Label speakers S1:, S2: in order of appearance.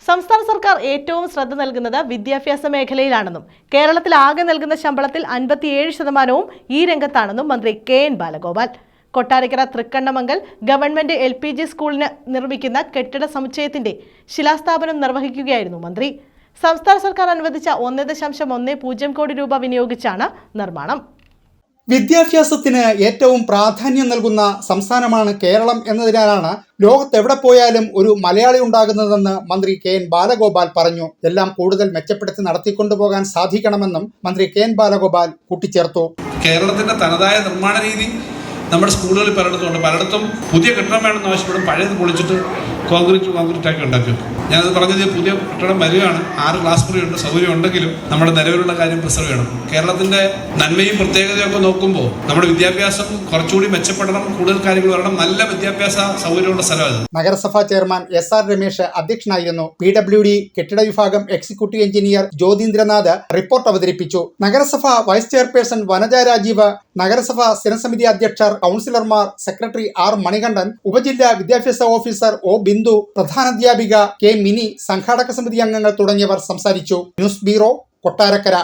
S1: സംസ്ഥാന സർക്കാർ ഏറ്റവും ശ്രദ്ധ നൽകുന്നത് വിദ്യാഭ്യാസ മേഖലയിലാണെന്നും കേരളത്തിൽ ആകെ നൽകുന്ന ശമ്പളത്തിൽ 57% ഈ രംഗത്താണെന്നും മന്ത്രി K N. Balagopal Kottarakkara Thrikkannamangal government LPG സ്കൂളിന് നിർമ്മിക്കുന്ന കെട്ടിട സമുച്ചയത്തിന്റെ ശിലാസ്ഥാപനം നിർവഹിക്കുകയായിരുന്നു മന്ത്രി. സംസ്ഥാന സർക്കാർ അനുവദിച്ച 1.10 കോടി രൂപ വിനിയോഗിച്ചാണ് നിർമ്മാണം.
S2: വിദ്യാഭ്യാസത്തിന് ഏറ്റവും പ്രാധാന്യം നൽകുന്ന സംസ്ഥാനമാണ് കേരളം എന്നതിനാലാണ് ലോകത്തെവിടെ പോയാലും ഒരു മലയാളി ഉണ്ടാകുന്നതെന്ന് മന്ത്രി കെ.എൻ. ബാലഗോപാൽ പറഞ്ഞു. എല്ലാം കൂടുതൽ മെച്ചപ്പെടുത്തി നടത്തിക്കൊണ്ടുപോകാൻ സാധിക്കണമെന്നും മന്ത്രി കെ.എൻ. ബാലഗോപാൽ കൂട്ടിച്ചേർത്തു.
S3: കേരളത്തിന്റെ തനതായ നിർമ്മാണ രീതി നമ്മുടെ സ്കൂളുകളിൽ പലയിടത്തും പുതിയ കെട്ടിടം വേണമെന്ന് ആവശ്യപ്പെടും, പഴയത് പൊളിച്ചിട്ട് കോൺക്രീറ്റ് ഉണ്ടാക്കി വെക്കും. ഞാനത് പറഞ്ഞത് പുതിയ കെട്ടിടം വരികയാണ്, 6 ക്ലാസ് മുറിയുണ്ട്, സൗകര്യം ഉണ്ടെങ്കിലും നമ്മുടെ നിലവിലുള്ള കാര്യം പ്രിസർവ് ചെയ്യണം. കേരളത്തിന്റെ നന്മയും പ്രത്യേകതയും ഒക്കെ നോക്കുമ്പോൾ നമ്മുടെ വിദ്യാഭ്യാസം കുറച്ചുകൂടി മെച്ചപ്പെടണം, കൂടുതൽ കാര്യങ്ങൾ വരണം, നല്ല വിദ്യാഭ്യാസ സൗകര്യമുള്ള സ്ഥലമാണ്.
S2: നഗരസഭാ ചെയർമാൻ S.R. രമേശ് അധ്യക്ഷനായിരുന്നു. PWD കെട്ടിട വിഭാഗം എക്സിക്യൂട്ടീവ് എഞ്ചിനീയർ ജ്യോതീന്ദ്രനാഥ് റിപ്പോർട്ട് അവതരിപ്പിച്ചു. നഗരസഭ വൈസ് ചെയർപേഴ്സൺ വനജ രാജീവ്, നഗരസഭ സ്ഥിരസമിതി അധ്യക്ഷർ, കൗൺസിലർമാർ, സെക്രട്ടറി R. മണികണ്ഠൻ, ഉപജില്ലാ വിദ്യാഭ്യാസ ഓഫീസർ O. ബിന്ദു, പ്രധാനാധ്യാപിക K. മിനി, സംഘാടക സമിതി അംഗങ്ങൾ തുടങ്ങിയവർ സംസാരിച്ചു. News bureau, Kottarakkara.